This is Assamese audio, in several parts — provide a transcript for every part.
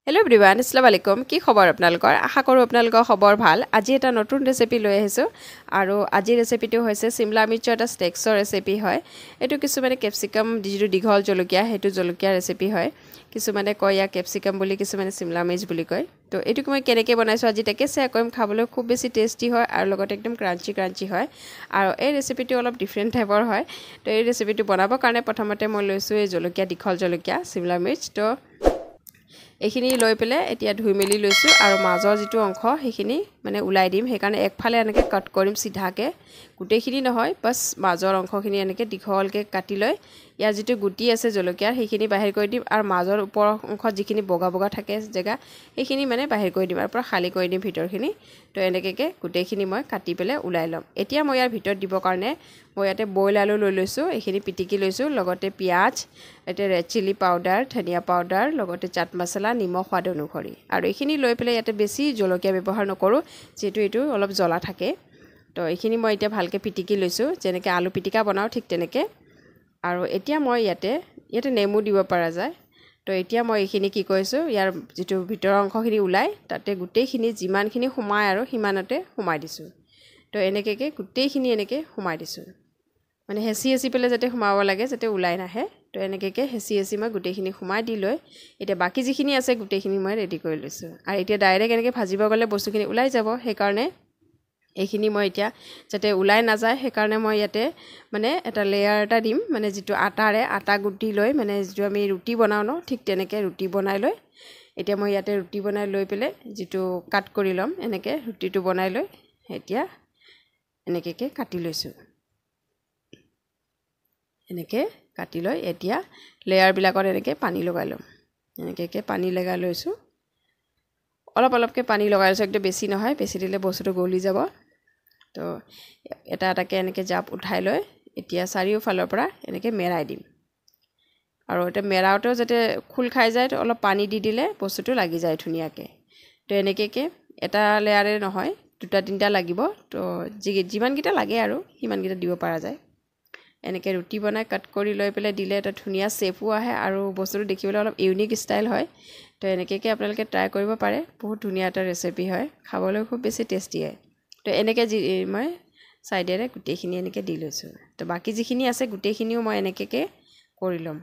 হেল্ল' এভৰিৱান আসসালামু আলাইকুম কি খবৰ আপোনালোকৰ আশা কৰোঁ আপোনালোকৰ খবৰ ভাল আজি এটা নতুন ৰেচিপি লৈ আহিছোঁ আৰু আজি ৰেচিপিটো হৈছে শিমলা মিৰ্চৰ এটা স্টেক্সৰ ৰেচিপি হয় এটো কিছুমানে ক্যাপসিকাম যিটো দীঘল জলকীয়া হেতু জলকীয়া ৰেচিপি হয় কিছুমানে কয় ইয়া ক্যাপসিকাম বুলি কিছুমানে শিমলা মিৰ্চ বুলি কয় তো এটো মই কেনেকৈ বনাইছো আজি তাকে শেয়াৰ কৰিম খাবলৈ খুব বেছি টেষ্টি হয় আৰু লগতে একদম ক্ৰাঞ্চি হয় আৰু এই ৰেচিপিটো অলপ ডিফাৰেন্ট টাইপৰ হয় তো এই ৰেচিপিটো বনাবৰ কাৰণে প্ৰথমতে মই লৈছো এই জলকীয়া দীঘল জলকীয়া শিমলা মিৰ্চ তো এখিনি লৈ পেলে এতিয়া ধুই মেলি লৈছো আৰু মাজৰ যেটো অংশ হেখিনি মানে উলাই দিম হেকাৰণে একফালে এনেকৈ কাট কৰিম সিধাকে গুটেখিনি নহয় বাস মাজৰ অংশখিনি এনেকৈ দীঘলকে কাটি লৈ ইয়াৰ যেটো গুটি আছে জলকীয়াৰ হেখিনি বাহিৰ কৰি দিম আৰু মাজৰ ওপৰ অংশ যিখিনি বগা বগা থাকে জেগা হেখিনি মানে বাহিৰ কৰি দিম আৰু পুৰা খালি কৰি দিম ভিতৰখিনি তো এনেকৈ গুটেখিনি মই কাটি পেলে উলাই লম এতিয়া মই ইয়াৰ ভিতৰত দিব কাৰণে মই ইয়াতে বইল আলু লৈ লৈছো এখিনি পিটিকি লৈছো লগতে পিয়াজ এতে ৰেড চিলি পাউডাৰ ধনিয়া পাউডাৰ লগতে চাট মছলা নিমখ স্বাদ অনুসৰি আৰু এখিনি লৈ পেলে ইয়াতে বেছি জলকীয়া ব্যৱহাৰ নকৰো যেটো এটো অলপ জ্বলা থাকে তো এখিনি মই এতিয়া ভালকে পিটিকি লৈছো যেনেকৈ আলু পিটিকা বনাও ঠিক তেনেকৈ আৰু এতিয়া মই ইয়াতে নেমু দিব পৰা যায় তো এতিয়া মই এখিনি কি কৈছো ইয়াৰ যেটো ভিতৰ অংশখিনি উলাই তাতে গুটেখিনি যিমানখিনি সোমাই আৰু হিমানতে সোমাই দিছো তো এনেকৈ গুটেখিনি এনেকৈ সোমাই দিছো মানে হেচি পেলে যাতে সোমাব লাগে যাতে উলাই নাহে তো এনেকৈ হেচি মই গুটেখিনি সোমাই দি লৈ এতিয়া বাকি যিখিনি আছে গুটেখিনি মই ৰেডি কৰি লৈছো আৰু এতিয়া ডাইৰেক্ট এনেকৈ ভাজিব গলে বস্তুখিনি উলাই যাব হে কাৰণে এইখিনি মই এতিয়া যাতে উলাই না যায় হে কাৰণে মই ইয়াতে মানে এটা লেয়াৰ এটা দিম মানে যেটো আটা গুটি লৈ মানে যেটো আমি ৰুটি বনাও ন ঠিক তেনেকৈ ৰুটি বনাই লৈ এতিয়া মই ইয়াতে ৰুটি বনাই লৈ পেলে যেটো কাট কৰি লম এনেকৈ ৰুটিটো বনাই লৈ এতিয়া এনেকৈ কাটি লৈছো এনেকৈ কাটি লৈ এতিয়া লেয়াৰ বিলাকত এনেকৈ পানী লগাই লম এনেকৈ পানী লগাই লৈছো অলপকে পানী লগাই লৈছো একদম বেছি নহয় বেছি দিলে বস্তুটো গলি যাব তো এটাকে এনেকৈ জাপ উঠাই লৈ এতিয়া চাৰিও ফালৰ পৰা এনেকৈ মেৰাই দিম আৰু এটা মেৰাওটো যাতে খুল খাই যায় তো অলপ পানী দি দিলে বস্তুটো লাগি যায় ধুনিয়াকে তো এনেকৈ এটা লেয়াৰে নহয় দুটা তিনটা লাগিব তো যিমান কিটা লাগে আৰু হিমান কিটা দিব পৰা যায় এনেকৈ ৰুটি বনাই কাট কৰি লৈ পেলে দিলে এটা ধুনিয়া শেপো আহে আৰু বস্তুটো দেখিবলৈ অলপ ইউনিক ষ্টাইল হয় তো এনেকৈ আপোনালোকে ট্ৰাই কৰিব পাৰে বহুত ধুনিয়া এটা ৰেচিপি হয় খাবলৈ খুব বেছি টেষ্টি হয় তো এনেকৈ মই সাইডেৰে গুটেখিনি এনেকৈ দি লৈছো তো বাকি যিখিনি আছে গুটেখিনিও মই এনেকৈ কৰি লম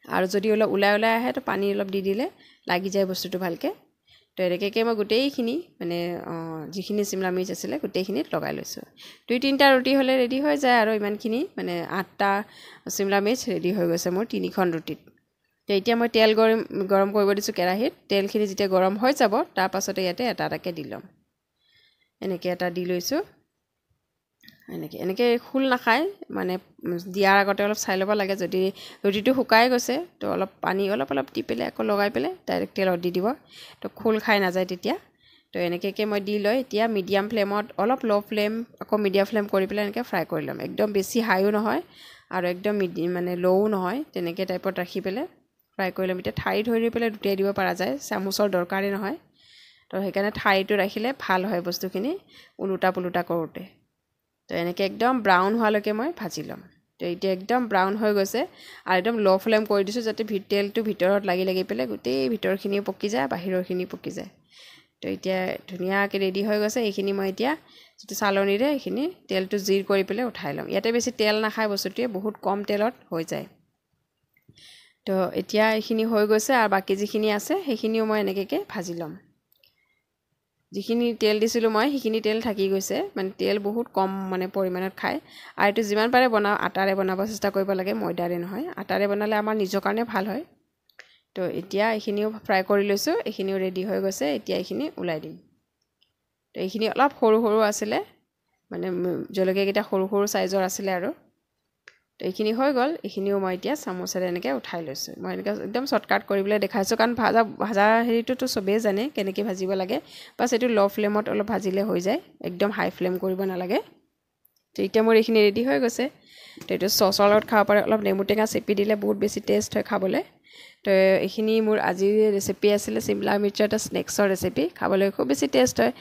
আৰু যদি অলপ উলাই আহে তো পানী অলপ দি দিলে লাগি যায় বস্তুটো ভালকে তো এনেকৈ মই গুটেখিনি মানে যিখিনি শিমলা মিৰ্চ আছিল গুটেখিনিত লগাই লৈছো দুই তিনটা ৰুটি হলে ৰেডি হৈ যায় আৰু ইমানখিনি মানে 8টা শিমলা মিৰ্চ ৰেডি হৈ গৈছে মোৰ 3খন ৰুটিত তো এতিয়া মই তেল গৰম কৰিব দিছো কেৰাহীত তেলখিনি যেতিয়া গৰম হৈ যাব তাৰ পাছতে ইয়াতে এটাকে দি লম এনেকৈ এটা দি লৈছো এনেকৈ খুল নাখায় মানে দিয়াৰ আগতে অলপ চাই ল'ব লাগে যদি ৰুটিটো শুকাই গৈছে তো অলপ পানী অলপ দি পেলে আকৌ লগাই পেলে ডাইৰেক্ট তেলত দি দিব তো খুল খাই না যায় তেতিয়া তো এনেকৈ মই দি লৈ এতিয়া মিডিয়াম ফ্লেমত অলপ লো ফ্লেম আকৌ মিডিয়াম ফ্লেম কৰি পেলে এনেকৈ ফ্ৰাই কৰি লম একদম বেছি হাইও নহয় আৰু একদম মানে লোও নহয় তেনেকৈ টাইপত ৰাখি পেলে ফ্ৰাই কৰি লম এতিয়া ঠাৰি ধৰি পেলে দুটাই দিব পৰা যায় চামুচৰ দৰকাৰে নহয় তো হেকাৰণে ঠাৰিটো ৰাখিলে ভাল হয় বস্তুখিনি উলুটা পুলুটা কৰোতে তো এনেকৈ একদম ব্ৰাউন হোৱালৈকে মই ভাজি লম তো এতিয়া একদম ব্ৰাউন হৈ গৈছে আৰু একদম লো ফ্লেম কৰি দিছো যাতে তেলটো ভিতৰত লাগি পেলে গোটেই ভিতৰখিনি পকি যায় বাহিৰৰখিনি পকি যায় তো এতিয়া ধুনিয়াকৈ ৰেডি হৈ গৈছে এইখিনি মই এতিয়া যেটো চালনীৰে এইখিনি তেলটো জিৰ কৰি পেলে উঠাই লম ইয়াতে বেছি তেল নাখায় বস্তুটোৱে বহুত কম তেলত হৈ যায় তো এতিয়া এইখিনি হৈ গৈছে আৰু বাকি যিখিনি আছে সেইখিনিও মই এনেকৈ ভাজি লম যিখিনি তেল দিছিলো মই সেইখিনি তেল থাকি গৈছে মানে তেল বহুত কম মানে পৰিমাণত খায় আৰু এটো যিমান পাৰে বনাও আটাৰে বনাব চেষ্টা কৰিব লাগে ময়দাৰে নহয় আটাৰে বনালে আমাৰ নিজৰ কাৰণে ভাল হয় তো এতিয়া এইখিনিও ফ্ৰাই কৰি লৈছো এইখিনিও ৰেডি হৈ গৈছে এতিয়া এইখিনি উলাই দিম তো এইখিনি অলপ সৰু আছিল মানে জলকীয়া কেইটা সৰু সাইজৰ আছিল আৰু তো এইখিনি হৈ গল এইখিনিও মই এতিয়া চামুচেৰে এনেকৈ উঠাই লৈছো মই এনেকৈ একদম শৰ্টকাট কৰিবলৈ দেখাইছো কাৰণ ভাজা হেৰিটো সবেই জানে কেনেকৈ ভাজিব লাগে বাস এটো লো ফ্লেমত অলপ ভাজিলে হৈ যায় একদম হাই ফ্লেম কৰিব নালাগে তো এতিয়া মোৰ এইখিনি ৰেডি হৈ গৈছে তো এটো সসৰ লগত খাব পাৰে অলপ নেমু টেঙা চেপি দিলে বহুত বেছি টেষ্ট হয় খাবলৈ তো এইখিনি মোৰ আজিৰ ৰেচিপি আছিল শিমলা মিৰ্চৰ এটা স্নেক্সৰ ৰেচিপি খাবলৈ খুব বেছি টেষ্ট হয়